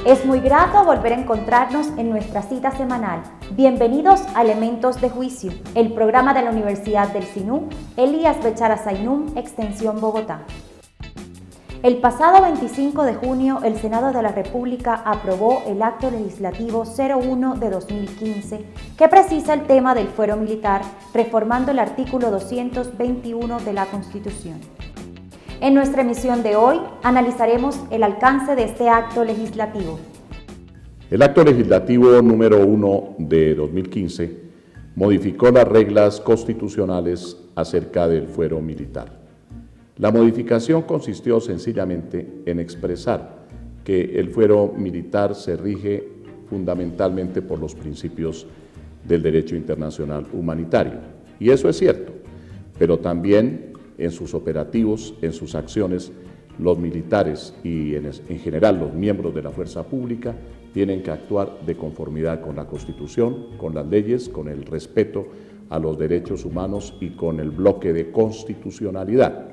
Es muy grato volver a encontrarnos en nuestra cita semanal. Bienvenidos a Elementos de Juicio, el programa de la Universidad del Sinú, Elías Bechara Zainum, Extensión Bogotá. El pasado 25 de junio, el Senado de la República aprobó el Acto Legislativo 01 de 2015, que precisa el tema del fuero militar, reformando el artículo 221 de la Constitución. En nuestra emisión de hoy, analizaremos el alcance de este acto legislativo. El Acto Legislativo número 1 de 2015 modificó las reglas constitucionales acerca del fuero militar. La modificación consistió sencillamente en expresar que el fuero militar se rige fundamentalmente por los principios del derecho internacional humanitario. Y eso es cierto, pero también en sus operativos, en sus acciones, los militares y en general los miembros de la fuerza pública tienen que actuar de conformidad con la Constitución, con las leyes, con el respeto a los derechos humanos y con el bloque de constitucionalidad.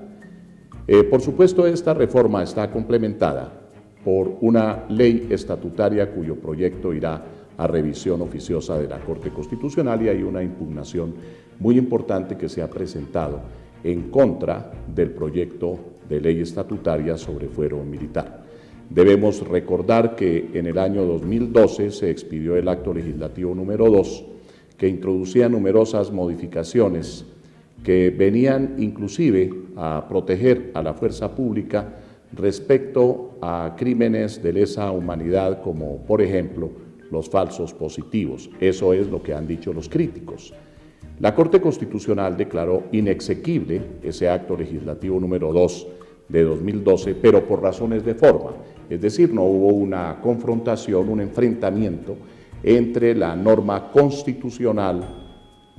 Por supuesto, esta reforma está complementada por una ley estatutaria cuyo proyecto irá a revisión oficiosa de la Corte Constitucional y hay una impugnación muy importante que se ha presentado en contra del proyecto de ley estatutaria sobre fuero militar. Debemos recordar que en el año 2012 se expidió el Acto Legislativo número 2, que introducía numerosas modificaciones que venían inclusive a proteger a la fuerza pública respecto a crímenes de lesa humanidad como, por ejemplo, los falsos positivos. Eso es lo que han dicho los críticos. La Corte Constitucional declaró inexequible ese Acto Legislativo número 2 de 2012, pero por razones de forma. Es decir, no hubo una confrontación, un enfrentamiento entre la norma constitucional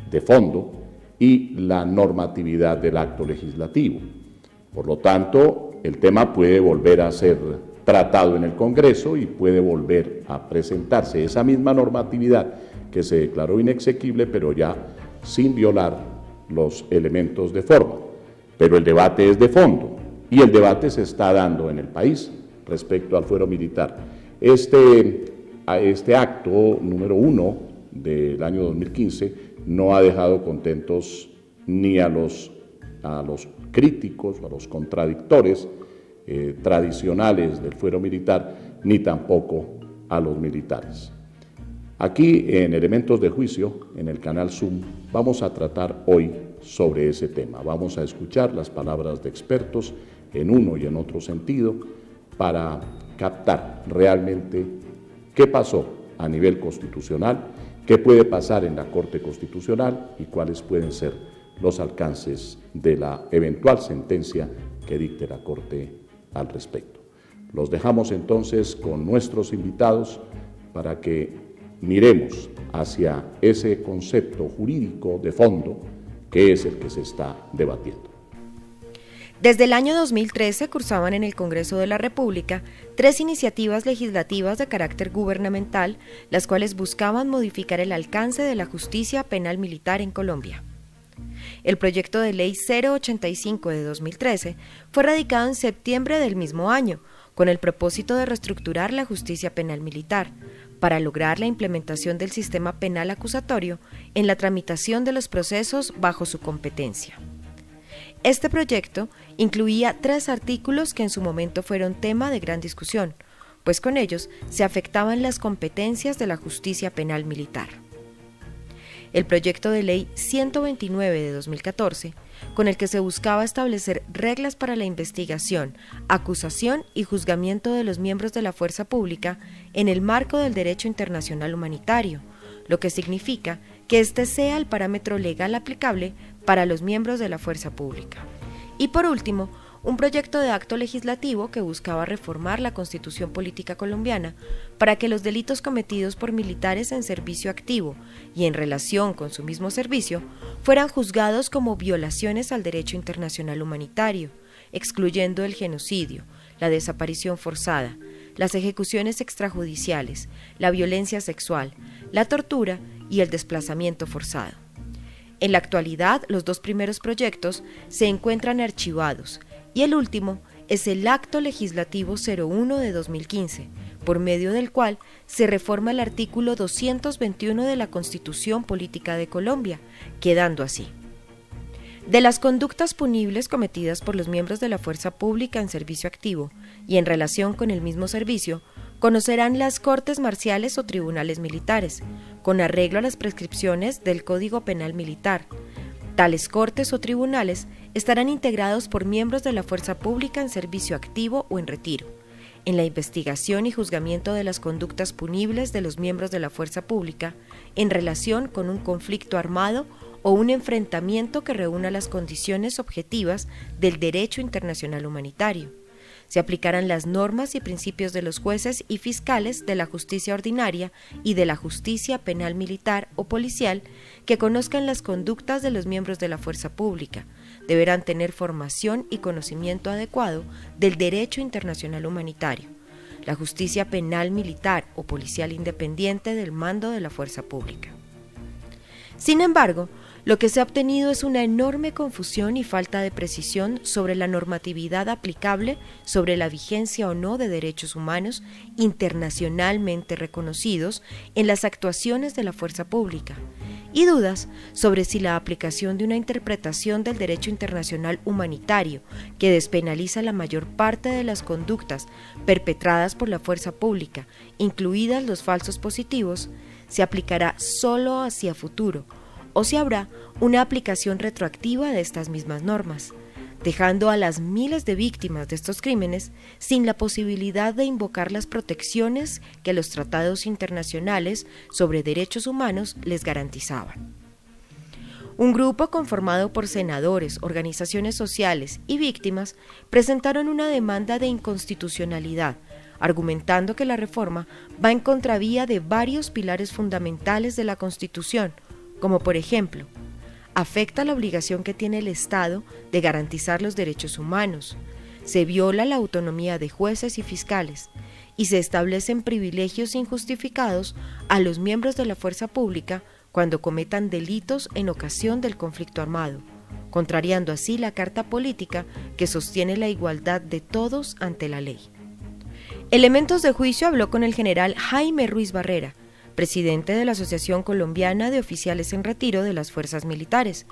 de fondo y la normatividad del acto legislativo. Por lo tanto, el tema puede volver a ser tratado en el Congreso y puede volver a presentarse esa misma normatividad que se declaró inexequible, pero ya sin violar los elementos de forma. Pero el debate es de fondo y el debate se está dando en el país respecto al fuero militar. Este acto número 1 del año 2015 no ha dejado contentos ni a los críticos, a los contradictores tradicionales del fuero militar, ni tampoco a los militares. Aquí en Elementos de Juicio, en el canal Zoom, vamos a tratar hoy sobre ese tema. Vamos a escuchar las palabras de expertos en uno y en otro sentido para captar realmente qué pasó a nivel constitucional, qué puede pasar en la Corte Constitucional y cuáles pueden ser los alcances de la eventual sentencia que dicte la Corte al respecto. Los dejamos entonces con nuestros invitados para que miremos hacia ese concepto jurídico de fondo que es el que se está debatiendo. Desde el año 2013 cursaban en el Congreso de la República 3 iniciativas legislativas de carácter gubernamental, las cuales buscaban modificar el alcance de la justicia penal militar en Colombia. El proyecto de ley 085 de 2013 fue radicado en septiembre del mismo año, con el propósito de reestructurar la justicia penal militar, para lograr la implementación del sistema penal acusatorio en la tramitación de los procesos bajo su competencia. Este proyecto incluía 3 artículos que en su momento fueron tema de gran discusión, pues con ellos se afectaban las competencias de la justicia penal militar. El proyecto de ley 129 de 2014, con el que se buscaba establecer reglas para la investigación, acusación y juzgamiento de los miembros de la fuerza pública en el marco del derecho internacional humanitario, lo que significa que este sea el parámetro legal aplicable para los miembros de la fuerza pública. Y por último, un proyecto de acto legislativo que buscaba reformar la Constitución Política colombiana para que los delitos cometidos por militares en servicio activo y en relación con su mismo servicio fueran juzgados como violaciones al derecho internacional humanitario, excluyendo el genocidio, la desaparición forzada, las ejecuciones extrajudiciales, la violencia sexual, la tortura y el desplazamiento forzado. En la actualidad, los 2 primeros proyectos se encuentran archivados y el último es el Acto Legislativo 01 de 2015, por medio del cual se reforma el artículo 221 de la Constitución Política de Colombia, quedando así: de las conductas punibles cometidas por los miembros de la fuerza pública en servicio activo y en relación con el mismo servicio, conocerán las Cortes Marciales o tribunales militares, con arreglo a las prescripciones del Código Penal Militar. Tales cortes o tribunales estarán integrados por miembros de la fuerza pública en servicio activo o en retiro. En la investigación y juzgamiento de las conductas punibles de los miembros de la fuerza pública en relación con un conflicto armado o un enfrentamiento que reúna las condiciones objetivas del derecho internacional humanitario. Se aplicarán las normas y principios de los jueces y fiscales de la justicia ordinaria y de la justicia penal militar o policial que conozcan las conductas de los miembros de la fuerza pública. Deberán tener formación y conocimiento adecuado del derecho internacional humanitario. La justicia penal militar o policial independiente del mando de la fuerza pública. Sin embargo, lo que se ha obtenido es una enorme confusión y falta de precisión sobre la normatividad aplicable sobre la vigencia o no de derechos humanos internacionalmente reconocidos en las actuaciones de la fuerza pública, y dudas sobre si la aplicación de una interpretación del derecho internacional humanitario que despenaliza la mayor parte de las conductas perpetradas por la fuerza pública, incluidas los falsos positivos, se aplicará solo hacia futuro, o si habrá una aplicación retroactiva de estas mismas normas, dejando a las miles de víctimas de estos crímenes sin la posibilidad de invocar las protecciones que los tratados internacionales sobre derechos humanos les garantizaban. Un grupo conformado por senadores, organizaciones sociales y víctimas presentaron una demanda de inconstitucionalidad, argumentando que la reforma va en contravía de varios pilares fundamentales de la Constitución, como por ejemplo, afecta la obligación que tiene el Estado de garantizar los derechos humanos, se viola la autonomía de jueces y fiscales, y se establecen privilegios injustificados a los miembros de la fuerza pública cuando cometan delitos en ocasión del conflicto armado, contrariando así la Carta Política que sostiene la igualdad de todos ante la ley. Elementos de Juicio habló con el general Jaime Ruiz Barrera, presidente de la Asociación Colombiana de Oficiales en Retiro de las Fuerzas Militares,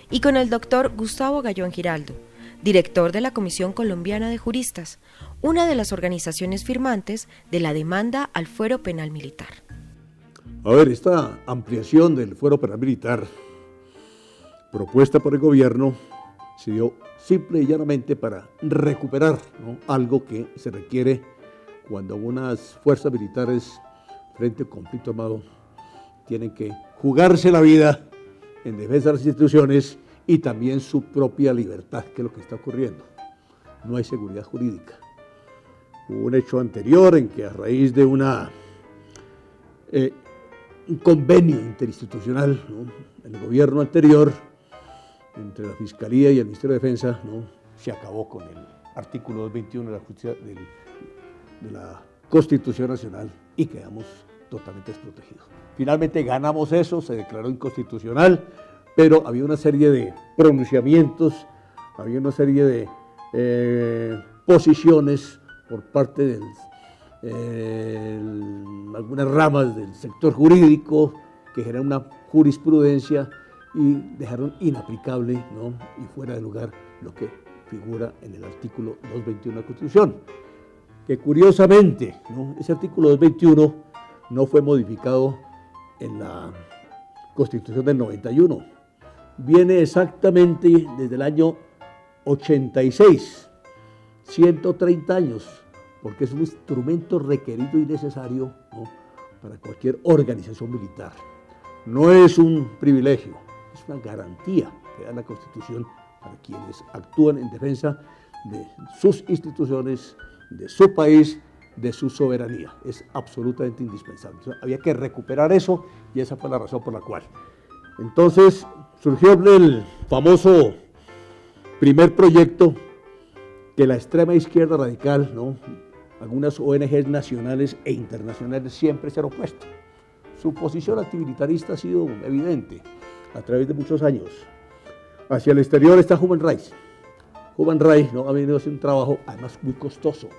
y con el doctor Gustavo Gallón Giraldo, director de la Comisión Colombiana de Juristas, una de las organizaciones firmantes de la demanda al fuero penal militar. A ver, esta ampliación del fuero penal militar propuesta por el gobierno se dio simple y llanamente para recuperar, ¿no?, algo que se requiere cuando unas fuerzas militares frente al conflicto armado tienen que jugarse la vida en defensa de las instituciones y también su propia libertad, que es lo que está ocurriendo. No hay seguridad jurídica. Hubo un hecho anterior en que a raíz de un convenio interinstitucional, ¿no?, en el gobierno anterior, entre la Fiscalía y el Ministerio de Defensa, ¿no?, se acabó con el artículo 221 de la Constitución Nacional y quedamos totalmente desprotegidos. Finalmente ganamos eso, se declaró inconstitucional, pero había una serie de pronunciamientos, había una serie de posiciones por parte de algunas ramas del sector jurídico que generan una jurisprudencia y dejaron inaplicable, ¿no?, y fuera de lugar lo que figura en el artículo 221 de la Constitución. Que curiosamente, ¿no?, ese artículo 221 no fue modificado en la Constitución del 91. Viene exactamente desde el año 86, 130 años, porque es un instrumento requerido y necesario, ¿no?, para cualquier organización militar. No es un privilegio, es una garantía que da la Constitución para quienes actúan en defensa de sus instituciones, de su país, de su soberanía. Es absolutamente indispensable. Entonces, había que recuperar eso y esa fue la razón por la cual. Entonces surgió el famoso primer proyecto que la extrema izquierda radical, ¿no?, algunas ONGs nacionales e internacionales siempre se han opuesto. Su posición antimilitarista ha sido evidente a través de muchos años. Hacia el exterior está Human Rights. Human Rights, ¿no?, ha venido a hacer un trabajo además muy costoso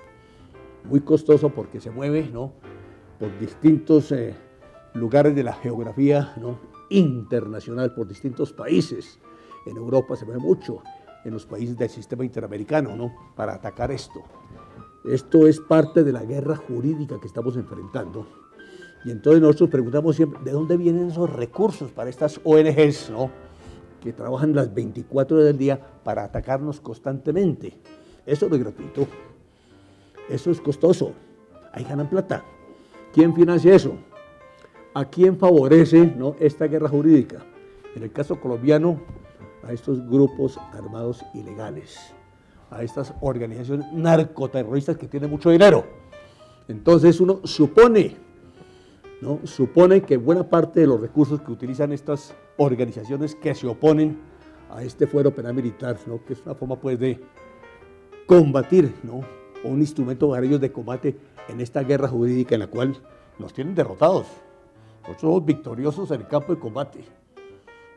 muy costoso porque se mueve, ¿no?, por distintos lugares de la geografía, ¿no?, internacional, por distintos países. En Europa se mueve mucho, en los países del sistema interamericano, ¿no?, para atacar esto. Esto es parte de la guerra jurídica que estamos enfrentando. Y entonces nosotros preguntamos siempre, ¿de dónde vienen esos recursos para estas ONGs, ¿no?, que trabajan las 24 horas del día para atacarnos constantemente? Eso no es gratuito, eso es costoso, ahí ganan plata. ¿Quién financia eso? ¿A quién favorece, ¿no?, esta guerra jurídica? En el caso colombiano, a estos grupos armados ilegales, a estas organizaciones narcoterroristas que tienen mucho dinero. Entonces uno supone, ¿no?, supone que buena parte de los recursos que utilizan estas organizaciones que se oponen a este fuero penal militar, ¿no?, que es una forma pues de combatir, ¿no?, o un instrumento para ellos de combate en esta guerra jurídica en la cual nos tienen derrotados. Nosotros somos victoriosos en el campo de combate,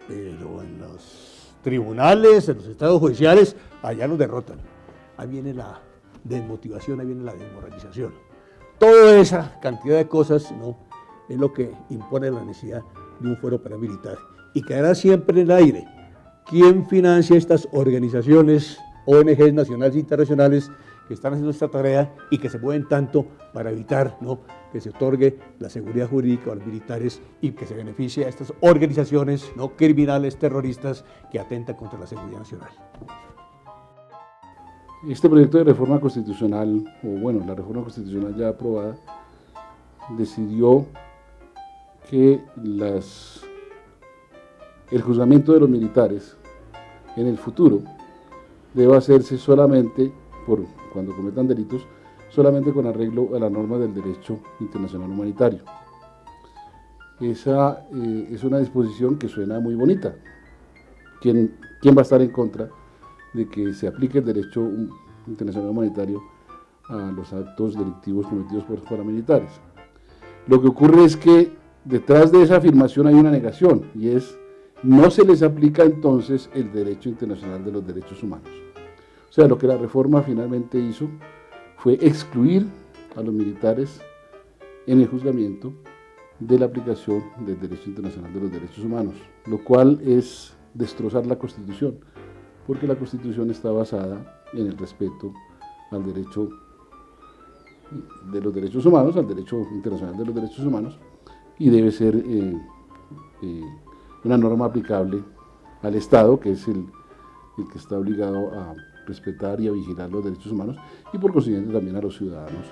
pero en los tribunales, en los estados judiciales, allá nos derrotan. Ahí viene la desmotivación, ahí viene la desmoralización. Toda esa cantidad de cosas, ¿no?, es lo que impone la necesidad de un fuero penal militar. Y quedará siempre en el aire. ¿Quién financia estas organizaciones, ONGs nacionales e internacionales, que están haciendo esta tarea y que se mueven tanto para evitar, ¿no?, que se otorgue la seguridad jurídica a los militares y que se beneficie a estas organizaciones, ¿no?, criminales, terroristas, que atentan contra la seguridad nacional? Este proyecto de reforma constitucional, o bueno, la reforma constitucional ya aprobada, decidió que el juzgamiento de los militares en el futuro debe hacerse solamente cuando cometan delitos, solamente con arreglo a la norma del derecho internacional humanitario. Esa es una disposición que suena muy bonita. ¿Quién va a estar en contra de que se aplique el derecho internacional humanitario a los actos delictivos cometidos por los paramilitares? Lo que ocurre es que detrás de esa afirmación hay una negación, y es, no se les aplica entonces el derecho internacional de los derechos humanos. O sea, lo que la reforma finalmente hizo fue excluir a los militares en el juzgamiento de la aplicación del derecho internacional de los derechos humanos, lo cual es destrozar la Constitución, porque la Constitución está basada en el respeto al derecho de los derechos humanos, al derecho internacional de los derechos humanos, y debe ser una norma aplicable al Estado, que es el que está obligado a respetar y a vigilar los derechos humanos, y por consiguiente también a los ciudadanos,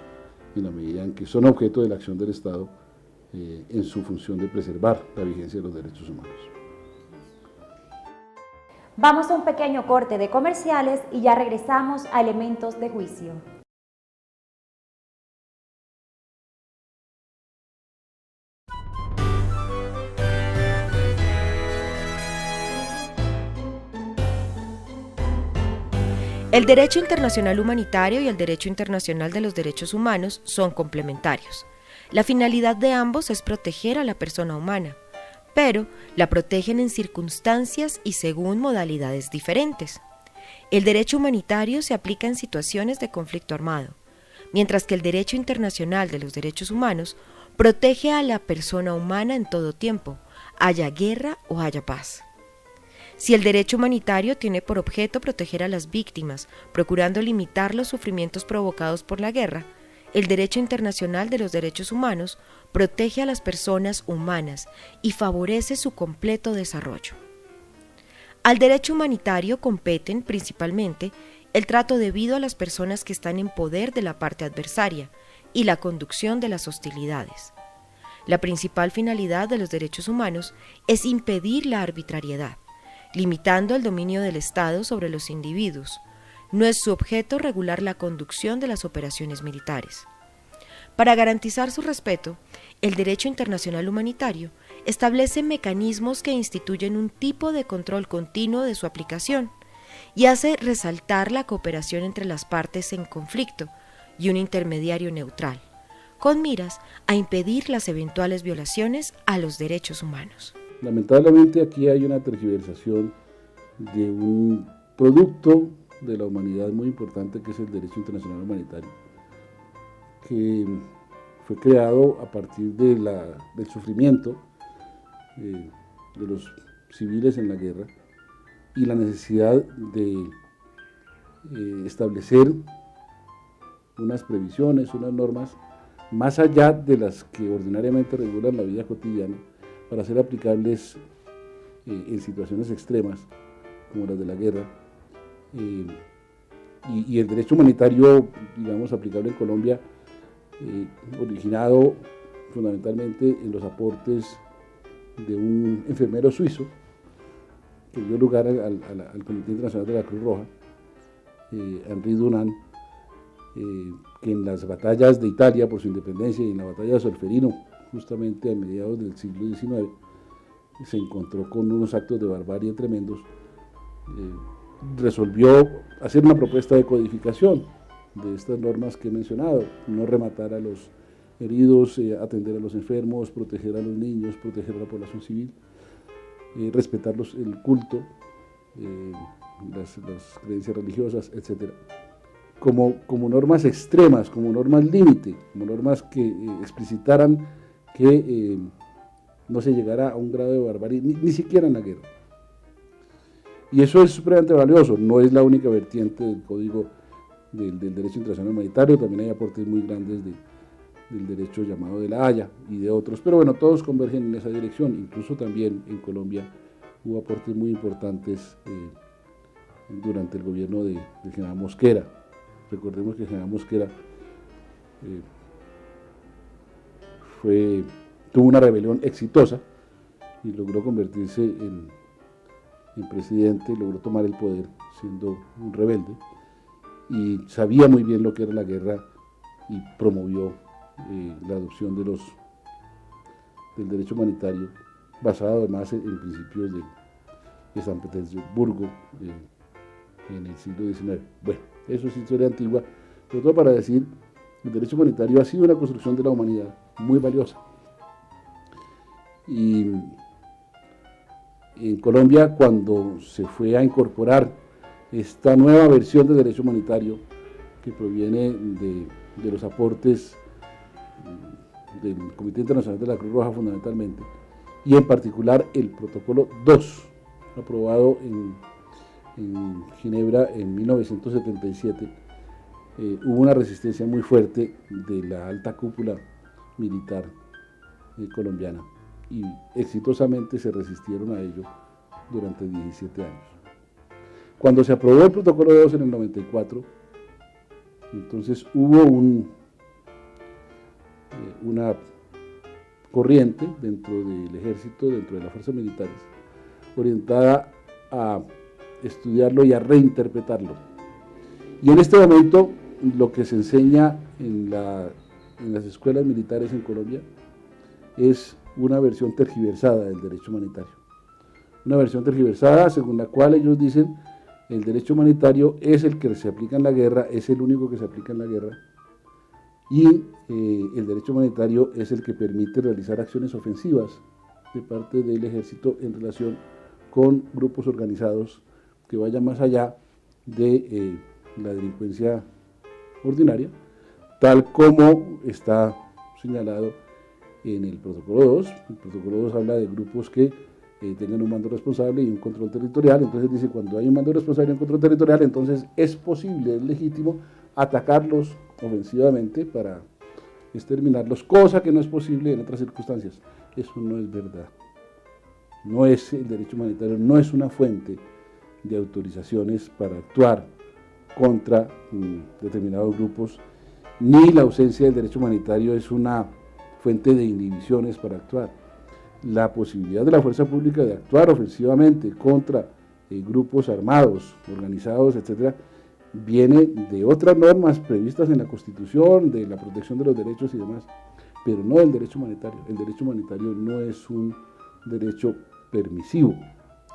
en la medida en que son objeto de la acción del Estado en su función de preservar la vigencia de los derechos humanos. Vamos a un pequeño corte de comerciales y ya regresamos a Elementos de Juicio. El derecho internacional humanitario y el derecho internacional de los derechos humanos son complementarios. La finalidad de ambos es proteger a la persona humana, pero la protegen en circunstancias y según modalidades diferentes. El derecho humanitario se aplica en situaciones de conflicto armado, mientras que el derecho internacional de los derechos humanos protege a la persona humana en todo tiempo, haya guerra o haya paz. Si el derecho humanitario tiene por objeto proteger a las víctimas, procurando limitar los sufrimientos provocados por la guerra, el derecho internacional de los derechos humanos protege a las personas humanas y favorece su completo desarrollo. Al derecho humanitario competen, principalmente, el trato debido a las personas que están en poder de la parte adversaria y la conducción de las hostilidades. La principal finalidad de los derechos humanos es impedir la arbitrariedad, limitando el dominio del Estado sobre los individuos. No es su objeto regular la conducción de las operaciones militares. Para garantizar su respeto, el derecho internacional humanitario establece mecanismos que instituyen un tipo de control continuo de su aplicación y hace resaltar la cooperación entre las partes en conflicto y un intermediario neutral, con miras a impedir las eventuales violaciones a los derechos humanos. Lamentablemente aquí hay una tergiversación de un producto de la humanidad muy importante, que es el derecho internacional humanitario, que fue creado a partir del sufrimiento de los civiles en la guerra y la necesidad de establecer unas previsiones, unas normas más allá de las que ordinariamente regulan la vida cotidiana para ser aplicables en situaciones extremas como las de la guerra, y el derecho humanitario, digamos, aplicable en Colombia, originado fundamentalmente en los aportes de un enfermero suizo que dio lugar al Comité Internacional de la Cruz Roja, Henri Dunant, que en las batallas de Italia por su independencia y en la batalla de Solferino, justamente a mediados del siglo XIX, se encontró con unos actos de barbarie tremendos. Resolvió hacer una propuesta de codificación de estas normas que he mencionado: no rematar a los heridos, atender a los enfermos, proteger a los niños, proteger a la población civil, respetar el culto, las creencias religiosas, etc. Como normas extremas, como normas límite, como normas que explicitaran que no se llegara a un grado de barbarie, ni siquiera en la guerra. Y eso es supremamente valioso. No es la única vertiente del código del derecho internacional humanitario, también hay aportes muy grandes del derecho llamado de la Haya y de otros, pero bueno, todos convergen en esa dirección. Incluso también en Colombia hubo aportes muy importantes durante el gobierno del general Mosquera. Recordemos que el general Mosquera tuvo una rebelión exitosa y logró convertirse en presidente, logró tomar el poder siendo un rebelde, y sabía muy bien lo que era la guerra y promovió la adopción del derecho humanitario, basado además en principios de San Petersburgo en el siglo XIX. Bueno, eso es historia antigua, sobre todo para decir que el derecho humanitario ha sido una construcción de la humanidad muy valiosa. Y en Colombia, cuando se fue a incorporar esta nueva versión de derecho humanitario que proviene de los aportes del Comité Internacional de la Cruz Roja fundamentalmente, y en particular el protocolo 2, aprobado en Ginebra en 1977, hubo una resistencia muy fuerte de la alta cúpula militar colombiana, y exitosamente se resistieron a ello durante 17 años. Cuando se aprobó el protocolo 2 en el 94, entonces hubo una corriente dentro del ejército, dentro de las fuerzas militares, orientada a estudiarlo y a reinterpretarlo. Y en este momento lo que se enseña en las escuelas militares en Colombia es una versión tergiversada del derecho humanitario. Una versión tergiversada según la cual ellos dicen el derecho humanitario es el que se aplica en la guerra, es el único que se aplica en la guerra, y el derecho humanitario es el que permite realizar acciones ofensivas de parte del ejército en relación con grupos organizados que vayan más allá de la delincuencia ordinaria, tal como está señalado en el protocolo 2. El protocolo 2 habla de grupos que tengan un mando responsable y un control territorial. Entonces dice, cuando hay un mando responsable y un control territorial, entonces es posible, es legítimo atacarlos ofensivamente para exterminarlos, cosa que no es posible en otras circunstancias. Eso no es verdad. No es el derecho humanitario, no es una fuente de autorizaciones para actuar contra determinados grupos, ni la ausencia del derecho humanitario es una fuente de inhibiciones para actuar. La posibilidad de la fuerza pública de actuar ofensivamente contra grupos armados, organizados, etcétera, viene de otras normas previstas en la Constitución, de la protección de los derechos y demás, pero no del derecho humanitario. El derecho humanitario no es un derecho permisivo,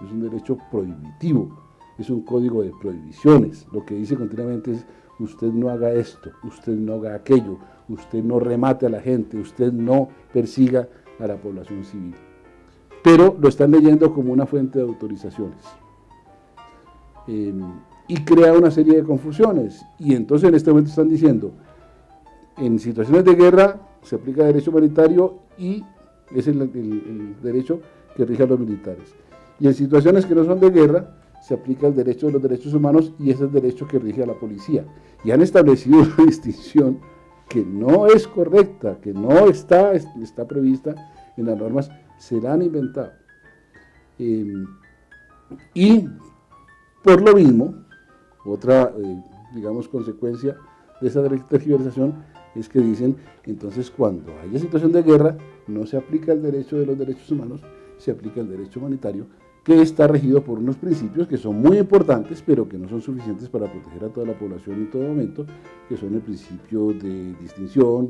es un derecho prohibitivo, es un código de prohibiciones. Lo que dice continuamente es: usted no haga esto, usted no haga aquello, usted no remate a la gente, usted no persiga a la población civil. Pero lo están leyendo como una fuente de autorizaciones. Y crea una serie de confusiones. Y entonces en este momento están diciendo, En situaciones de guerra se aplica derecho humanitario y es el derecho que rige a los militares. Y en situaciones que no son de guerra se aplica el derecho de los derechos humanos y ese es el derecho que rige a la policía. Y han establecido una distinción que no es correcta, que no está prevista en las normas, se la han inventado. Y por lo mismo, otra, digamos, consecuencia de esa tergiversación es que dicen, entonces cuando haya situación de guerra, no se aplica el derecho de los derechos humanos, se aplica el derecho humanitario, que está regido por unos principios que son muy importantes, pero que no son suficientes para proteger a toda la población en todo momento, que son el principio de distinción,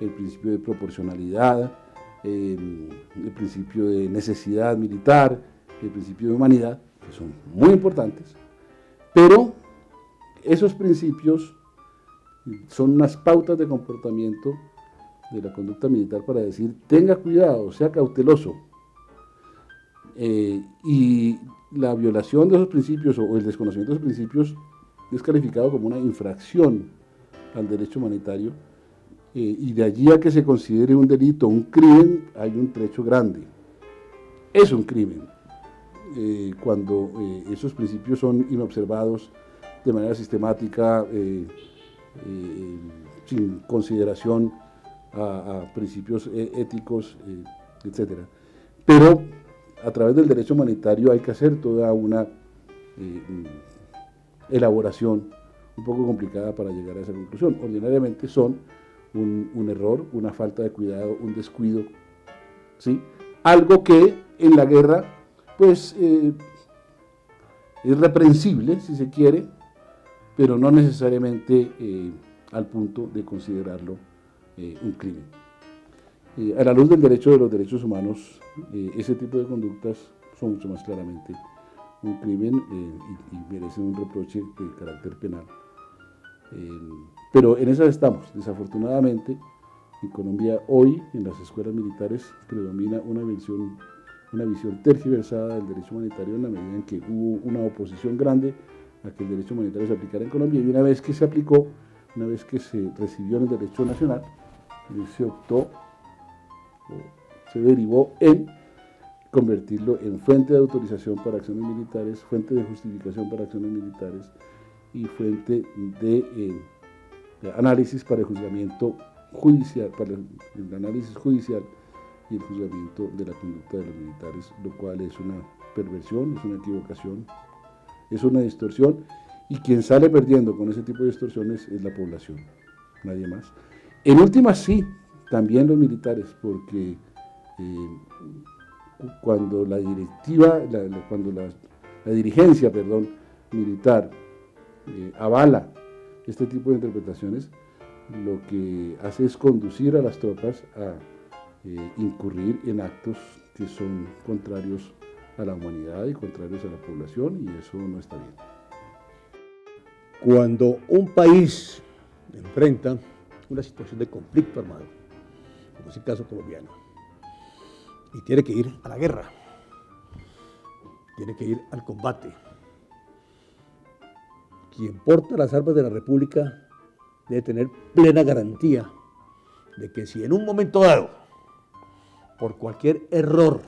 el principio de proporcionalidad, el principio de necesidad militar, el principio de humanidad, que son muy importantes, pero esos principios son unas pautas de comportamiento de la conducta militar para decir, tenga cuidado, sea cauteloso, y la violación de esos principios o el desconocimiento de esos principios es calificado como una infracción al derecho humanitario, y de allí a que se considere un delito, un crimen, hay un trecho grande. Es un crimen cuando esos principios son inobservados de manera sistemática, sin consideración a principios éticos, etc. Pero a través del derecho humanitario hay que hacer toda una elaboración un poco complicada para llegar a esa conclusión. Ordinariamente son un error, una falta de cuidado, un descuido, ¿sí? Algo que en la guerra pues es reprensible, si se quiere, pero no necesariamente al punto de considerarlo un crimen. A la luz del derecho de los derechos humanos, ese tipo de conductas son mucho más claramente un crimen y merecen un reproche de carácter penal. Pero en esas estamos. Desafortunadamente, en Colombia hoy, en las escuelas militares, predomina una visión tergiversada del derecho humanitario en la medida en que hubo una oposición grande a que el derecho humanitario se aplicara en Colombia, y una vez que se aplicó, una vez que se recibió en el derecho nacional, se optó, se derivó en convertirlo en fuente de autorización para acciones militares, fuente de justificación para acciones militares y fuente de análisis para el juzgamiento judicial, para el análisis judicial y el juzgamiento de la conducta de los militares, lo cual es una perversión, es una equivocación, es una distorsión, y quien sale perdiendo con ese tipo de distorsiones es la población, nadie más. En últimas sí, también los militares, porque cuando la directiva, cuando la dirigencia, militar avala este tipo de interpretaciones, lo que hace es conducir a las tropas a incurrir en actos que son contrarios a la humanidad y contrarios a la población, y eso no está bien. Cuando un país enfrenta una situación de conflicto armado, como es el caso colombiano, y tiene que ir a la guerra, tiene que ir al combate, quien porta las armas de la República debe tener plena garantía de que si en un momento dado, por cualquier error,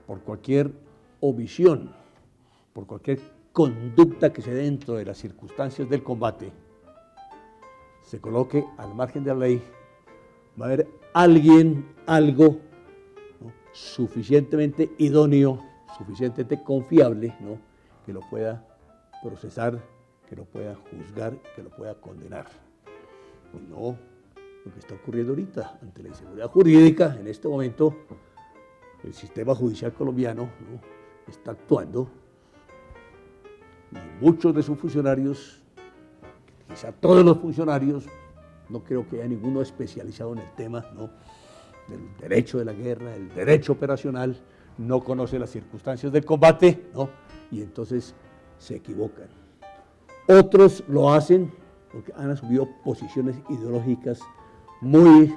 por cualquier omisión, por cualquier conducta que se dé dentro de las circunstancias del combate, se coloque al margen de la ley, va a haber alguien, algo, ¿no?, suficientemente idóneo, suficientemente confiable, ¿no?, que lo pueda procesar, que lo pueda juzgar, que lo pueda condenar. Pues no, lo que está ocurriendo ahorita ante la inseguridad jurídica, en este momento, el sistema judicial colombiano, ¿no?, está actuando, y muchos de sus funcionarios, quizá todos los funcionarios, no creo que haya ninguno especializado en el tema, ¿no?, del derecho de la guerra, el derecho operacional, no conoce las circunstancias del combate, ¿no?, y entonces se equivocan. Otros lo hacen porque han asumido posiciones ideológicas muy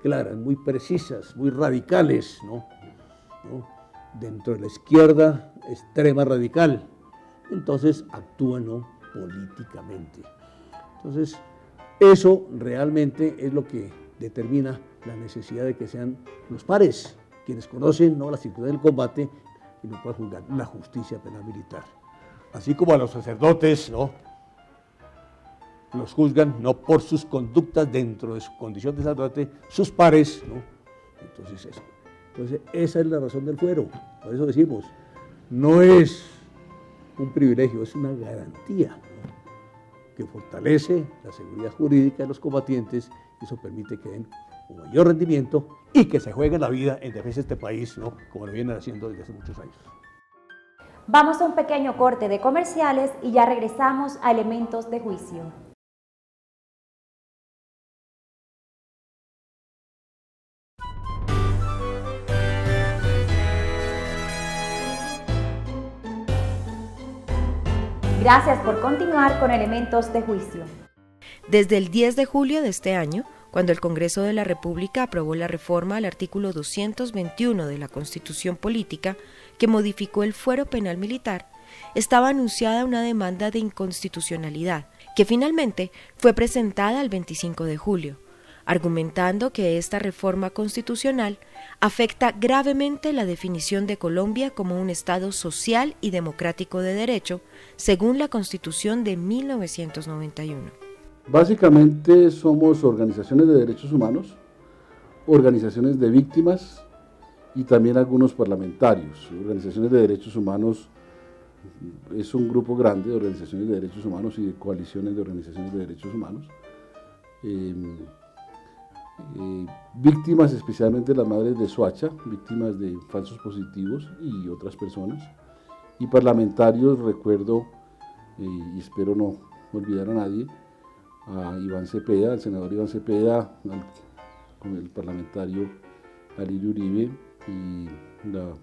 claras, muy precisas, muy radicales, ¿no?, dentro de la izquierda extrema radical. Entonces actúan, ¿no?, políticamente. Entonces, Eso realmente es lo que determina la necesidad de que sean los pares quienes conocen, ¿no?, la circunstancia del combate y no puedan juzgar la justicia penal militar. Así como a los sacerdotes, ¿no?, los juzgan no por sus conductas dentro de su condición de sacerdote, sus pares, ¿no? Entonces esa es la razón del fuero. Por eso decimos, no es un privilegio, es una garantía, ¿no?, que fortalece la seguridad jurídica de los combatientes y eso permite que den un mayor rendimiento y que se jueguen la vida en defensa de este país, ¿no?, como lo vienen haciendo desde hace muchos años. Vamos a un pequeño corte de comerciales y ya regresamos a Elementos de Juicio. Gracias por continuar con Elementos de Juicio. Desde el 10 de julio de este año, cuando el Congreso de la República aprobó la reforma al artículo 221 de la Constitución Política, que modificó el fuero penal militar, estaba anunciada una demanda de inconstitucionalidad, que finalmente fue presentada el 25 de julio, argumentando que esta reforma constitucional afecta gravemente la definición de Colombia como un Estado social y democrático de derecho, según la Constitución de 1991. Básicamente somos organizaciones de derechos humanos, organizaciones de víctimas y también algunos parlamentarios. Organizaciones de derechos humanos es un grupo grande de organizaciones de derechos humanos y de coaliciones de organizaciones de derechos humanos. Víctimas, especialmente las madres de Soacha, víctimas de falsos positivos y otras personas. Y parlamentarios, recuerdo, y espero no olvidar a nadie, a Iván Cepeda, al senador Iván Cepeda, con el parlamentario Alirio Uribe y la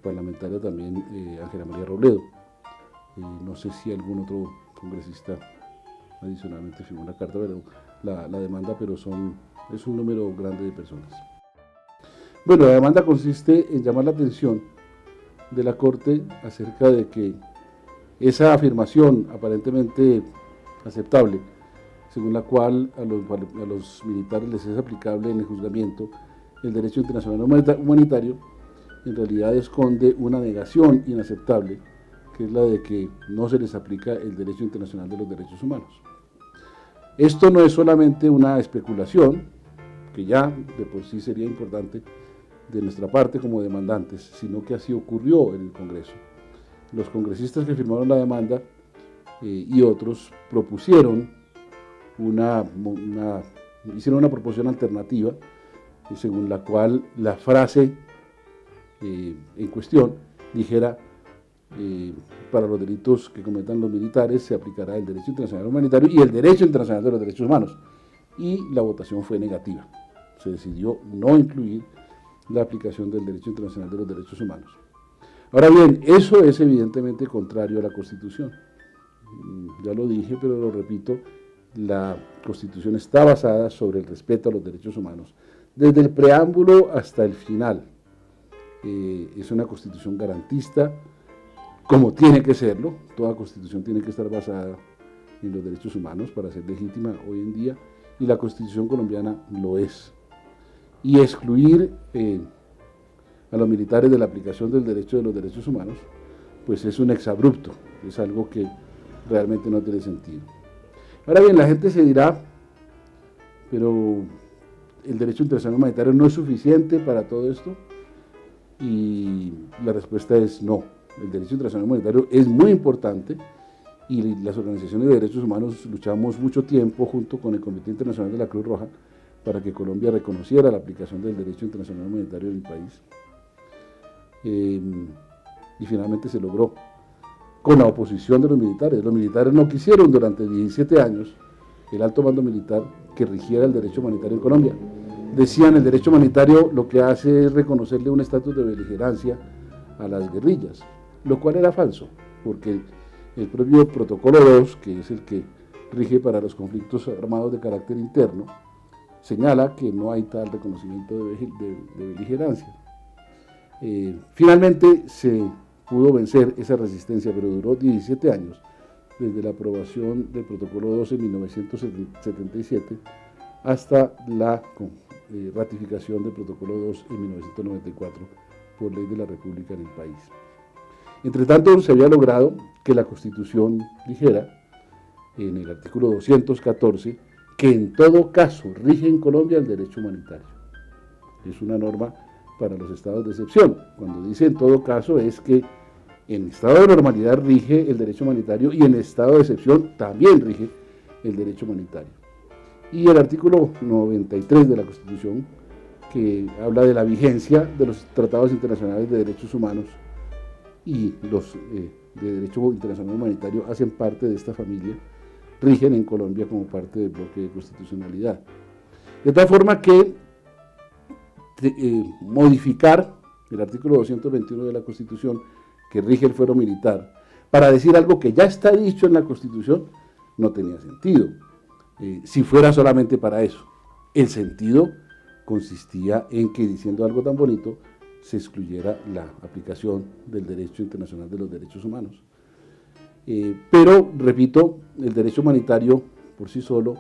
parlamentaria también Ángela María Robledo. No sé si algún otro congresista adicionalmente firmó la carta, pero la demanda, pero es un número grande de personas. Bueno, la demanda consiste en llamar la atención de la Corte acerca de que esa afirmación aparentemente aceptable, según la cual a los militares les es aplicable en el juzgamiento el derecho internacional humanitario, en realidad esconde una negación inaceptable, que es la de que no se les aplica el derecho internacional de los derechos humanos. Esto no es solamente una especulación, que ya de por sí sería importante de nuestra parte como demandantes, sino que así ocurrió en el Congreso. Los congresistas que firmaron la demanda y otros propusieron hicieron una proposición alternativa, según la cual la frase en cuestión dijera: para los delitos que cometan los militares se aplicará el derecho internacional humanitario y el derecho internacional de los derechos humanos. Y la votación fue negativa. Se decidió no incluir la aplicación del derecho internacional de los derechos humanos. Ahora bien, eso es evidentemente contrario a la Constitución. Ya lo dije, pero lo repito, la Constitución está basada sobre el respeto a los derechos humanos, desde el preámbulo hasta el final. Es una Constitución garantista, como tiene que serlo. Toda Constitución tiene que estar basada en los derechos humanos para ser legítima hoy en día, y la Constitución colombiana lo es. Y excluir a los militares de la aplicación del derecho de los derechos humanos, pues es un exabrupto, es algo que realmente no tiene sentido. Ahora bien, la gente se dirá, pero el derecho internacional humanitario no es suficiente para todo esto, y la respuesta es no. El derecho internacional humanitario es muy importante y las organizaciones de derechos humanos luchamos mucho tiempo junto con el Comité Internacional de la Cruz Roja para que Colombia reconociera la aplicación del derecho internacional humanitario en el país. Y finalmente se logró con la oposición de los militares. Los militares no quisieron durante 17 años, el alto mando militar, que rigiera el derecho humanitario en Colombia. Decían, el derecho humanitario lo que hace es reconocerle un estatus de beligerancia a las guerrillas, lo cual era falso, porque el propio protocolo 2, que es el que rige para los conflictos armados de carácter interno, señala que no hay tal reconocimiento de beligerancia. Finalmente se pudo vencer esa resistencia, pero duró 17 años desde la aprobación del Protocolo 12 en 1977 hasta la ratificación del Protocolo 2 en 1994 por ley de la República en el país. Entre tanto, se había logrado que la Constitución dijera, en el artículo 214, que en todo caso rige en Colombia el derecho humanitario. Es una norma para los estados de excepción. Cuando dice en todo caso es que en estado de normalidad rige el derecho humanitario y en estado de excepción también rige el derecho humanitario. Y el artículo 93 de la Constitución, que habla de la vigencia de los tratados internacionales de derechos humanos y los de derecho internacional humanitario hacen parte de esta familia, rigen en Colombia como parte del bloque de constitucionalidad. De tal forma que modificar el artículo 221 de la Constitución, que rige el fuero militar, para decir algo que ya está dicho en la Constitución, no tenía sentido, si fuera solamente para eso. El sentido consistía en que, diciendo algo tan bonito, se excluyera la aplicación del derecho internacional de los derechos humanos. Pero, repito, el derecho humanitario por sí solo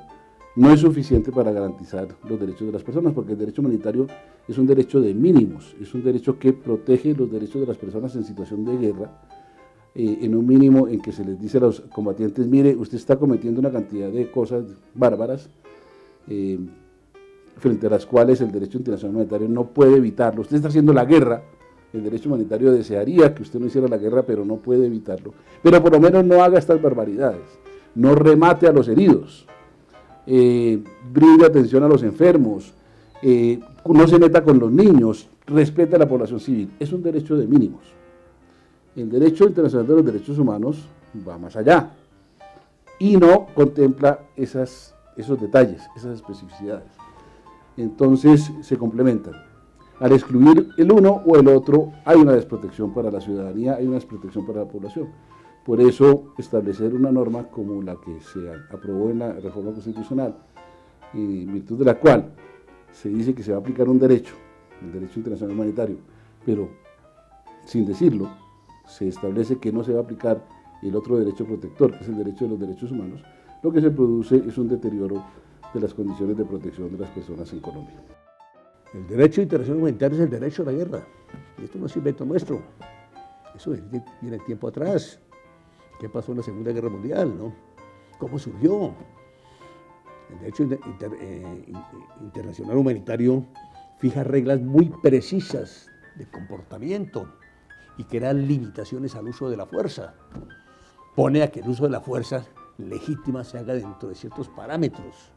no es suficiente para garantizar los derechos de las personas, porque el derecho humanitario es un derecho de mínimos, es un derecho que protege los derechos de las personas en situación de guerra, en un mínimo en que se les dice a los combatientes, mire, usted está cometiendo una cantidad de cosas bárbaras, frente a las cuales el derecho internacional humanitario no puede evitarlo. Usted está haciendo la guerra, el derecho humanitario desearía que usted no hiciera la guerra, pero no puede evitarlo. Pero por lo menos no haga estas barbaridades, no remate a los heridos, brinde atención a los enfermos, no se meta con los niños, respete a la población civil. Es un derecho de mínimos. El derecho internacional de los derechos humanos va más allá y no contempla esos detalles, esas especificidades. Entonces se complementan. Al excluir el uno o el otro, hay una desprotección para la ciudadanía, hay una desprotección para la población. Por eso, establecer una norma como la que se aprobó en la reforma constitucional, en virtud de la cual se dice que se va a aplicar un derecho, el derecho internacional humanitario, pero sin decirlo, se establece que no se va a aplicar el otro derecho protector, que es el derecho de los derechos humanos, lo que se produce es un deterioro de las condiciones de protección de las personas en Colombia. El derecho internacional humanitario es el derecho a la guerra, y esto no es invento nuestro, eso viene tiempo atrás. ¿Qué pasó en la Segunda Guerra Mundial, no? ¿Cómo surgió? El derecho internacional humanitario fija reglas muy precisas de comportamiento y crea limitaciones al uso de la fuerza. Pone a que el uso de la fuerza legítima se haga dentro de ciertos parámetros,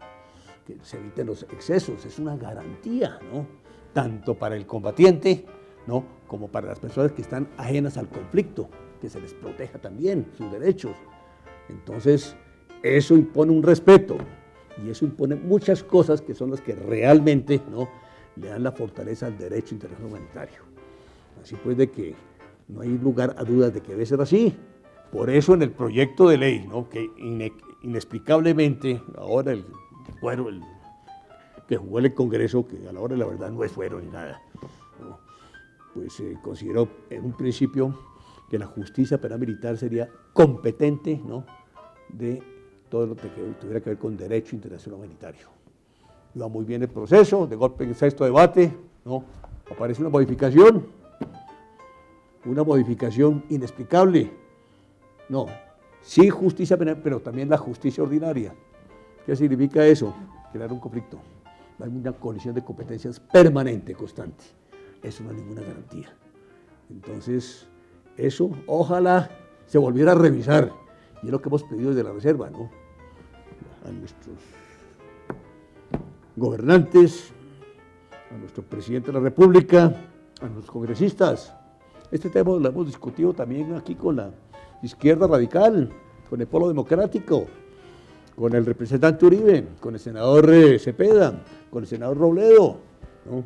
que se eviten los excesos. Es una garantía, ¿no? Tanto para el combatiente, ¿no?, como para las personas que están ajenas al conflicto, que se les proteja también sus derechos. Entonces, eso impone un respeto y eso impone muchas cosas que son las que realmente, ¿no?, le dan la fortaleza al derecho internacional humanitario. Así pues, de que no hay lugar a dudas de que debe ser así. Por eso en el proyecto de ley, ¿no?, que inexplicablemente ahora el fuero que jugó en el Congreso, que a la hora de la verdad no es fuero ni nada, ¿no?, pues se consideró en un principio que la justicia penal militar sería competente, ¿no?, de todo lo que tuviera que ver con derecho internacional humanitario. Iba muy bien el proceso, de golpe en el sexto debate, ¿no?, aparece una modificación inexplicable. No, sí justicia penal, pero también la justicia ordinaria. ¿Qué significa eso? Crear un conflicto. Hay una colisión de competencias permanente, constante. Eso no es ninguna garantía. Entonces, eso ojalá se volviera a revisar. Y es lo que hemos pedido desde la Reserva, ¿no?, a nuestros gobernantes, a nuestro presidente de la República, a los congresistas. Este tema lo hemos discutido también aquí con la izquierda radical, con el Polo Democrático, con el representante Uribe, con el senador Cepeda, con el senador Robledo, ¿no?,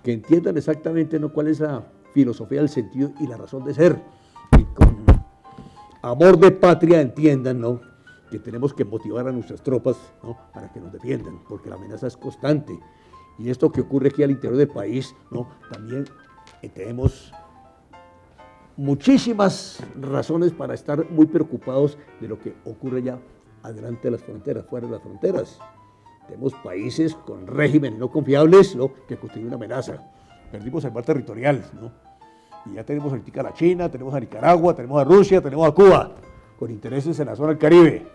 que entiendan exactamente, ¿no?, cuál es la filosofía, el sentido y la razón de ser, y con amor de patria entiendan, ¿no?, que tenemos que motivar a nuestras tropas, ¿no?, para que nos defiendan, porque la amenaza es constante. Y esto que ocurre aquí al interior del país, ¿no?, también tenemos muchísimas razones para estar muy preocupados de lo que ocurre ya adelante de las fronteras, fuera de las fronteras. Tenemos países con regímenes no confiables, ¿no?, que constituyen una amenaza. Perdimos el mar territorial, ¿no? Y ya tenemos ahorita a la China, tenemos a Nicaragua, tenemos a Rusia, tenemos a Cuba, con intereses en la zona del Caribe.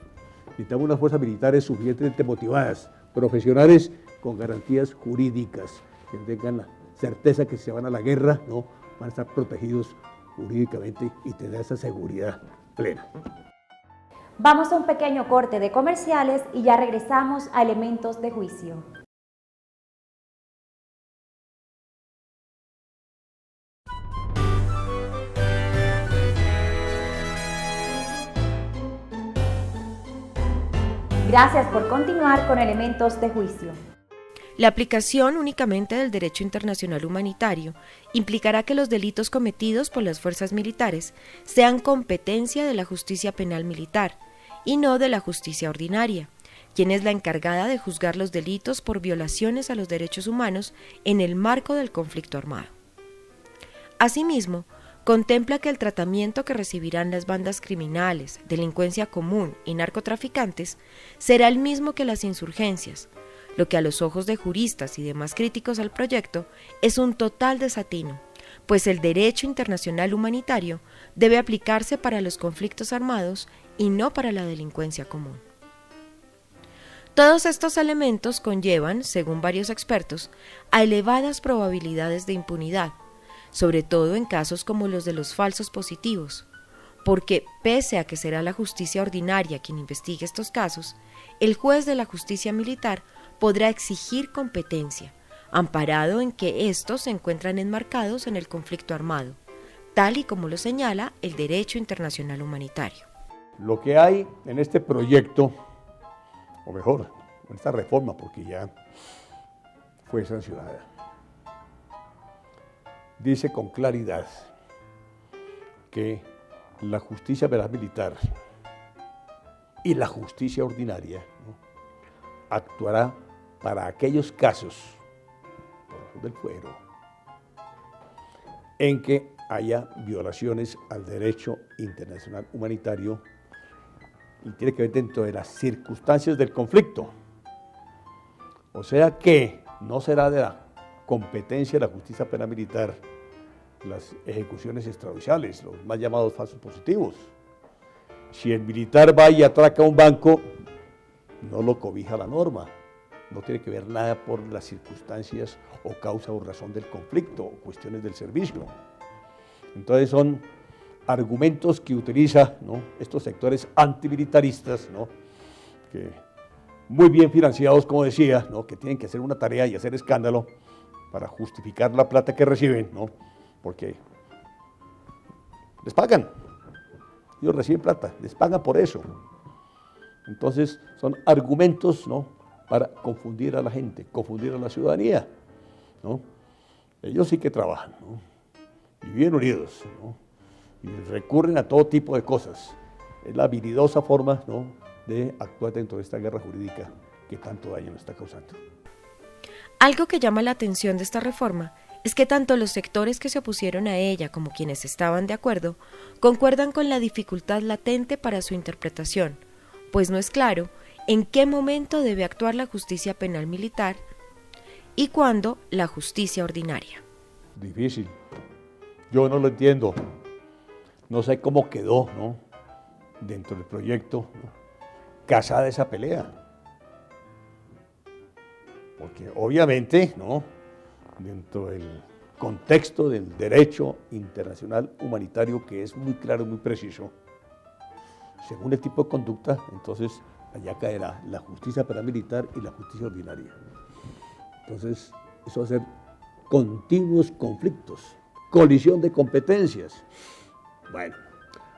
Necesitamos unas fuerzas militares suficientemente motivadas, profesionales con garantías jurídicas, que tengan la certeza que si se van a la guerra, ¿no?, van a estar protegidos jurídicamente y tener esa seguridad plena. Vamos a un pequeño corte de comerciales y ya regresamos a Elementos de Juicio. Gracias por continuar con Elementos de Juicio. La aplicación únicamente del derecho internacional humanitario implicará que los delitos cometidos por las fuerzas militares sean competencia de la justicia penal militar y no de la justicia ordinaria, quien es la encargada de juzgar los delitos por violaciones a los derechos humanos en el marco del conflicto armado. Asimismo, contempla que el tratamiento que recibirán las bandas criminales, delincuencia común y narcotraficantes será el mismo que las insurgencias, lo que a los ojos de juristas y demás críticos al proyecto es un total desatino, pues el derecho internacional humanitario debe aplicarse para los conflictos armados y no para la delincuencia común. Todos estos elementos conllevan, según varios expertos, a elevadas probabilidades de impunidad, sobre todo en casos como los de los falsos positivos, porque pese a que será la justicia ordinaria quien investigue estos casos, el juez de la justicia militar podrá exigir competencia, amparado en que estos se encuentran enmarcados en el conflicto armado, tal y como lo señala el derecho internacional humanitario. Lo que hay en este proyecto, o mejor, en esta reforma, porque ya fue sancionada, dice con claridad que la justicia penal militar y la justicia ordinaria, ¿no?, actuará para aquellos casos, por ejemplo del fuero, en que haya violaciones al derecho internacional humanitario y tiene que ver dentro de las circunstancias del conflicto. O sea que no será de la competencia de la justicia penal militar las ejecuciones extrajudiciales, los más llamados falsos positivos. Si el militar va y atraca un banco, no lo cobija la norma, no tiene que ver nada por las circunstancias o causa o razón del conflicto o cuestiones del servicio. Entonces son argumentos que utiliza, ¿no?, estos sectores antimilitaristas, ¿no?, que muy bien financiados, como decía, ¿no?, que tienen que hacer una tarea y hacer escándalo para justificar la plata que reciben, ¿no?, porque les pagan, ellos reciben plata, les pagan por eso. Entonces son argumentos, ¿no?, para confundir a la gente, confundir a la ciudadanía, ¿no? Ellos sí que trabajan, ¿no?, y bien unidos, ¿no?, y recurren a todo tipo de cosas. Es la habilidosa forma, ¿no?, de actuar dentro de esta guerra jurídica que tanto daño nos está causando. Algo que llama la atención de esta reforma es que tanto los sectores que se opusieron a ella como quienes estaban de acuerdo concuerdan con la dificultad latente para su interpretación, pues no es claro en qué momento debe actuar la justicia penal militar y cuándo la justicia ordinaria. Difícil. Yo no lo entiendo. No sé cómo quedó, ¿no?, dentro del proyecto, ¿no?, casada esa pelea. Porque obviamente, ¿no?, dentro del contexto del derecho internacional humanitario, que es muy claro y muy preciso, según el tipo de conducta, entonces allá caerá la justicia penal militar y la justicia ordinaria. Entonces, eso va a ser continuos conflictos, colisión de competencias. Bueno,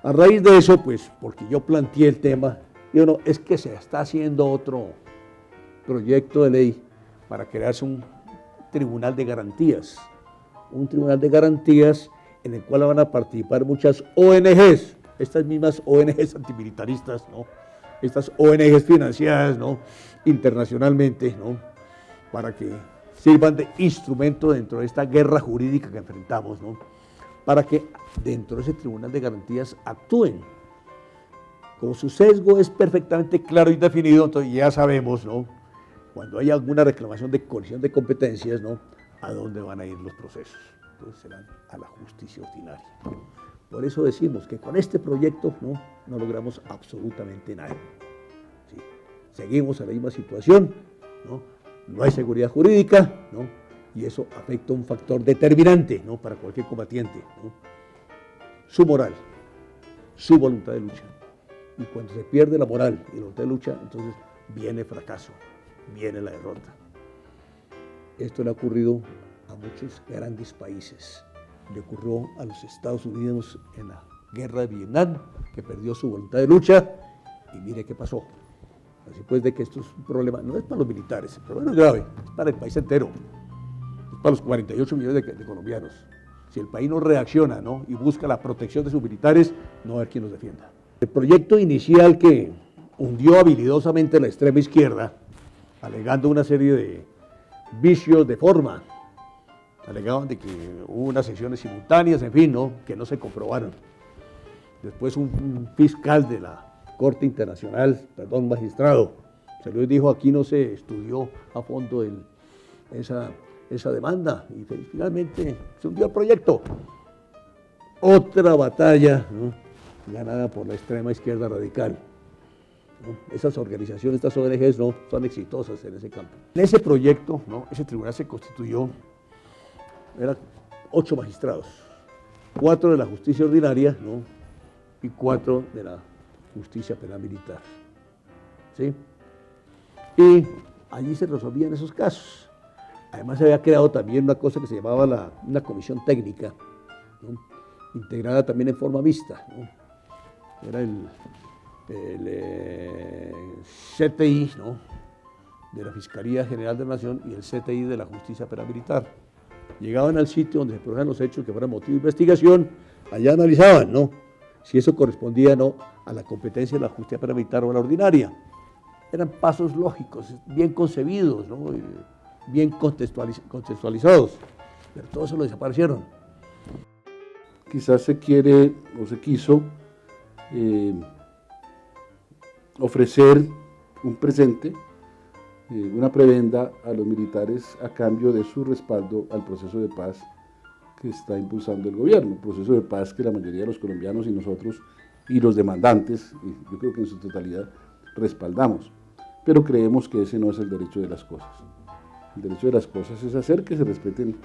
a raíz de eso, pues, porque yo planteé el tema, yo no, es que se está haciendo otro proyecto de ley para crearse un tribunal de garantías, en el cual van a participar muchas ONGs, estas mismas ONGs antimilitaristas, ¿no?, estas ONGs financiadas, ¿no?, internacionalmente, ¿no?, para que sirvan de instrumento dentro de esta guerra jurídica que enfrentamos, ¿no?, para que dentro de ese Tribunal de Garantías actúen. Como su sesgo es perfectamente claro y definido, entonces ya sabemos, ¿no?, cuando hay alguna reclamación de colisión de competencias, ¿no?, a dónde van a ir los procesos. Entonces serán a la justicia ordinaria. Por eso decimos que con este proyecto no logramos absolutamente nada. ¿Sí? Seguimos en la misma situación, no hay seguridad jurídica, y eso afecta un factor determinante, para cualquier combatiente, su moral, su voluntad de lucha. Y cuando se pierde la moral y la voluntad de lucha, entonces viene el fracaso, viene la derrota. Esto le ha ocurrido a muchos grandes países. Le ocurrió a los Estados Unidos en la guerra de Vietnam, que perdió su voluntad de lucha, y mire qué pasó. Así pues, de que esto es un problema, no es para los militares, el problema es grave, es para el país entero, es para los 48 millones de colombianos. Si el país no reacciona, y busca la protección de sus militares, no va a haber quien los defienda. El proyecto inicial que hundió habilidosamente la extrema izquierda, alegando una serie de vicios de forma, alegaban de que hubo unas sesiones simultáneas, en fin, que no se comprobaron. Después un fiscal de la Corte Internacional, magistrado, se lo dijo, aquí no se estudió a fondo esa demanda, y finalmente se hundió el proyecto. Otra batalla, ganada por la extrema izquierda radical. Esas organizaciones, estas ONGs, son exitosas en ese campo. En ese proyecto, ese tribunal se constituyó, eran 8 magistrados, 4 de la justicia ordinaria, y 4 de la justicia penal militar. ¿Sí? Y allí se resolvían esos casos. Además se había creado también una cosa que se llamaba una comisión técnica, integrada también en forma mixta. Era el CTI, de la Fiscalía General de la Nación, y el CTI de la Justicia Penal Militar. Llegaban al sitio donde se produjeron los hechos que fueran motivo de investigación, allá analizaban, si eso correspondía a la competencia de la justicia penal militar o a la ordinaria. Eran pasos lógicos, bien concebidos, bien contextualizados, pero todos se lo desaparecieron. Quizás se quiere o se quiso ofrecer un presente, una prebenda a los militares a cambio de su respaldo al proceso de paz que está impulsando el gobierno, un proceso de paz que la mayoría de los colombianos y nosotros y los demandantes, yo creo que en su totalidad, respaldamos, pero creemos que ese no es el derecho de las cosas. El derecho de las cosas es hacer que se respeten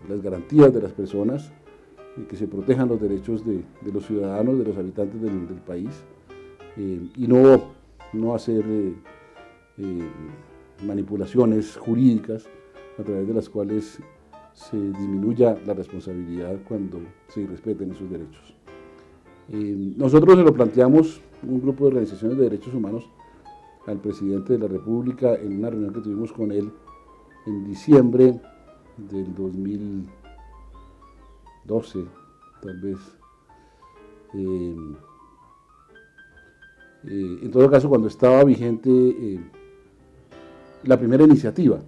las garantías de las personas, que se protejan los derechos de los ciudadanos, de los habitantes del país, y no hacer manipulaciones jurídicas a través de las cuales se disminuya la responsabilidad cuando se irrespeten esos derechos. Nosotros se lo planteamos, un grupo de organizaciones de derechos humanos, al presidente de la República en una reunión que tuvimos con él en diciembre del 2012, tal vez. En todo caso, cuando estaba vigente la primera iniciativa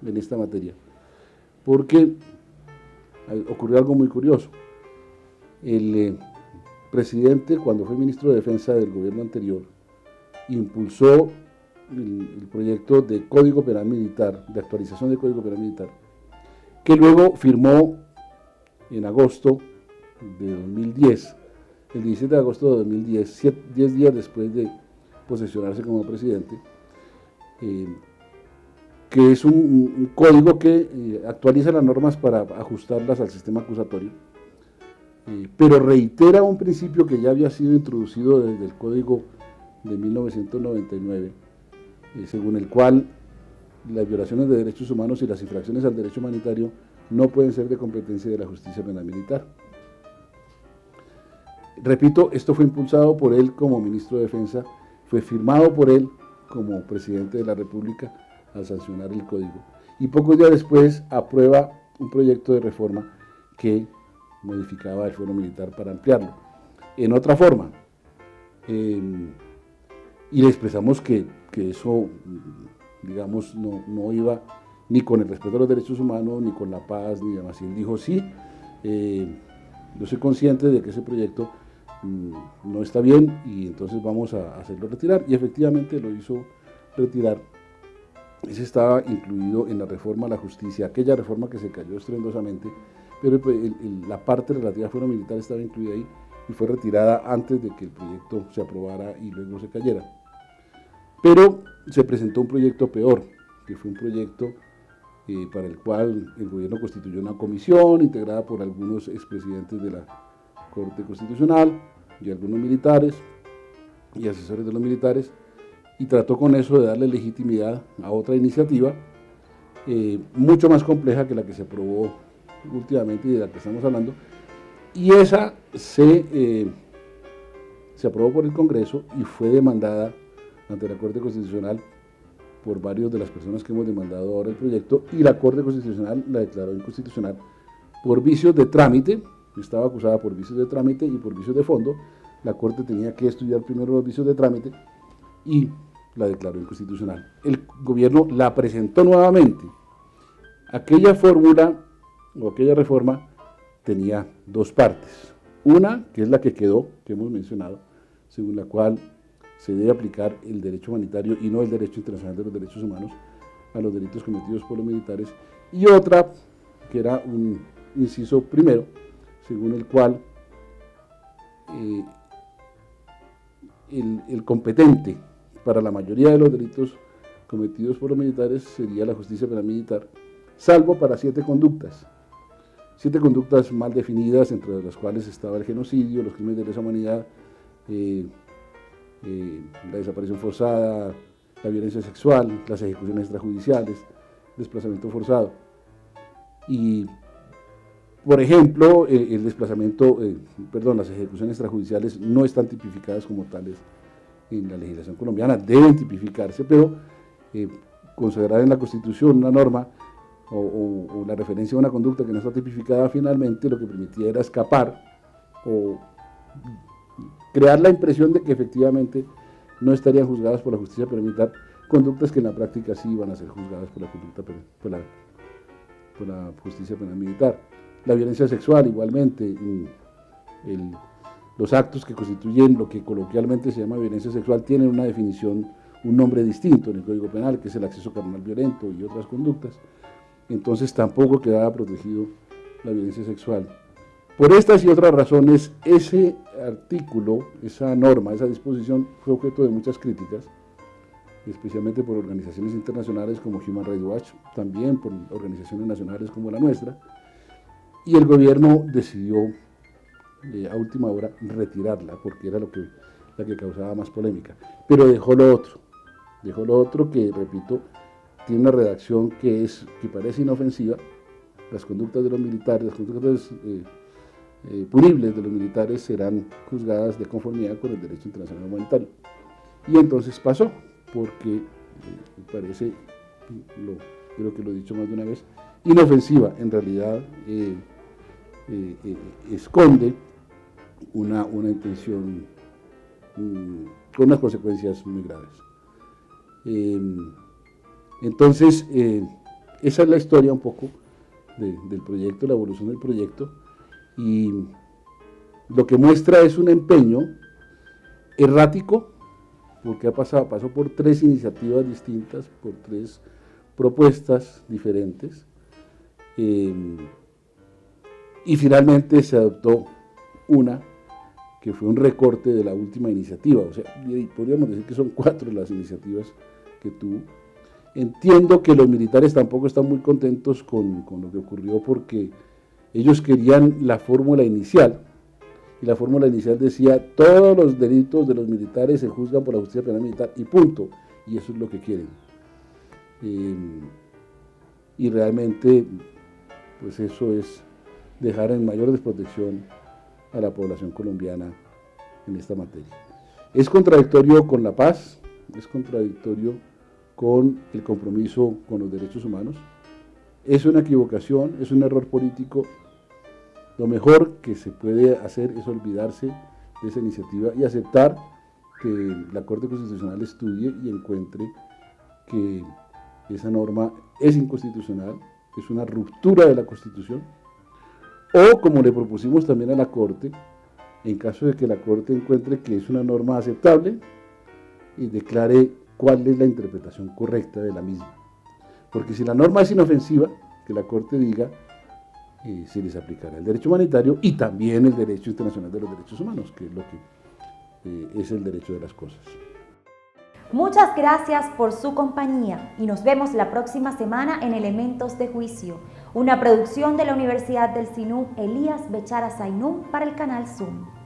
en esta materia, porque ocurrió algo muy curioso. El presidente, cuando fue ministro de Defensa del gobierno anterior, impulsó el proyecto de Código Penal Militar, de actualización del Código Penal Militar, que luego firmó en agosto de 2010, el 17 de agosto de 2010, 10 días después de posesionarse como presidente, que es un código que actualiza las normas para ajustarlas al sistema acusatorio, pero reitera un principio que ya había sido introducido desde el Código de 1999, según el cual las violaciones de derechos humanos y las infracciones al derecho humanitario no pueden ser de competencia de la justicia penal militar. Repito, esto fue impulsado por él como ministro de Defensa, fue firmado por él como presidente de la República al sancionar el código, y pocos días después aprueba un proyecto de reforma que modificaba el fuero militar para ampliarlo en otra forma, y le expresamos que eso, digamos, no iba ni con el respeto a los derechos humanos, ni con la paz, ni demás. Y él dijo, sí, Yo soy consciente de que ese proyecto no está bien y entonces vamos a hacerlo retirar, y efectivamente lo hizo retirar. Ese estaba incluido en la reforma a la justicia, aquella reforma que se cayó estruendosamente, pero la parte relativa al fuero militar estaba incluida ahí y fue retirada antes de que el proyecto se aprobara y luego se cayera. Pero se presentó un proyecto peor, que fue un proyecto para el cual el gobierno constituyó una comisión integrada por algunos expresidentes de la Corte Constitucional y algunos militares y asesores de los militares, y trató con eso de darle legitimidad a otra iniciativa mucho más compleja que la que se aprobó últimamente y de la que estamos hablando, y esa se aprobó por el Congreso y fue demandada ante la Corte Constitucional por varios de las personas que hemos demandado ahora el proyecto, y la Corte Constitucional la declaró inconstitucional por vicios de trámite. Estaba acusada por vicios de trámite y por vicios de fondo. La Corte tenía que estudiar primero los vicios de trámite y la declaró inconstitucional. El gobierno la presentó nuevamente. Aquella fórmula o aquella reforma tenía dos partes. Una, que es la que quedó, que hemos mencionado, según la cual se debe aplicar el derecho humanitario y no el derecho internacional de los derechos humanos a los delitos cometidos por los militares, y otra, que era un inciso primero, según el cual el competente para la mayoría de los delitos cometidos por los militares sería la justicia penal militar, salvo para 7 conductas. 7 conductas mal definidas, entre las cuales estaba el genocidio, los crímenes de lesa humanidad, la desaparición forzada, la violencia sexual, las ejecuciones extrajudiciales, desplazamiento forzado. Y, por ejemplo, el desplazamiento, las ejecuciones extrajudiciales no están tipificadas como tales en la legislación colombiana, deben tipificarse, pero consagrar en la Constitución una norma o la referencia a una conducta que no está tipificada, finalmente lo que permitía era escapar o crear la impresión de que efectivamente no estarían juzgadas por la justicia penal militar, conductas que en la práctica sí iban a ser juzgadas por la justicia penal militar. La violencia sexual, igualmente, los actos que constituyen lo que coloquialmente se llama violencia sexual tienen una definición, un nombre distinto en el Código Penal, que es el acceso carnal violento y otras conductas. Entonces tampoco quedaba protegido la violencia sexual. Por estas y otras razones, ese artículo, esa norma, esa disposición fue objeto de muchas críticas, especialmente por organizaciones internacionales como Human Rights Watch, también por organizaciones nacionales como la nuestra, y el gobierno decidió a última hora retirarla, porque era la que causaba más polémica, pero dejó lo otro que, repito, tiene una redacción que parece inofensiva. Las conductas de los militares, las conductas punibles de los militares serán juzgadas de conformidad con el derecho internacional humanitario. Y entonces pasó, porque parece, creo que lo he dicho más de una vez, inofensiva, en realidad esconde una intención con unas consecuencias muy graves. Entonces, esa es la historia un poco del proyecto, la evolución del proyecto, y lo que muestra es un empeño errático, porque pasó por 3 iniciativas distintas, por 3 propuestas diferentes, y finalmente se adoptó una que fue un recorte de la última iniciativa. O sea, podríamos decir que son 4 las iniciativas que tuvo. Entiendo que los militares tampoco están muy contentos con lo que ocurrió, porque ellos querían la fórmula inicial, y la fórmula inicial decía: todos los delitos de los militares se juzgan por la justicia penal militar y punto, y eso es lo que quieren. Y realmente, pues eso es dejar en mayor desprotección a la población colombiana en esta materia. Es contradictorio con la paz, es contradictorio con el compromiso con los derechos humanos. Es una equivocación, es un error político. Lo mejor que se puede hacer es olvidarse de esa iniciativa y aceptar que la Corte Constitucional estudie y encuentre que esa norma es inconstitucional, es una ruptura de la Constitución, o como le propusimos también a la Corte, en caso de que la Corte encuentre que es una norma aceptable, y declare cuál es la interpretación correcta de la misma. Porque si la norma es inofensiva, que la Corte diga, se les aplicará el derecho humanitario y también el derecho internacional de los derechos humanos, que es lo que es el derecho de las cosas. Muchas gracias por su compañía y nos vemos la próxima semana en Elementos de Juicio, una producción de la Universidad del Sinú Elías Bechara Zainún para el canal Zoom.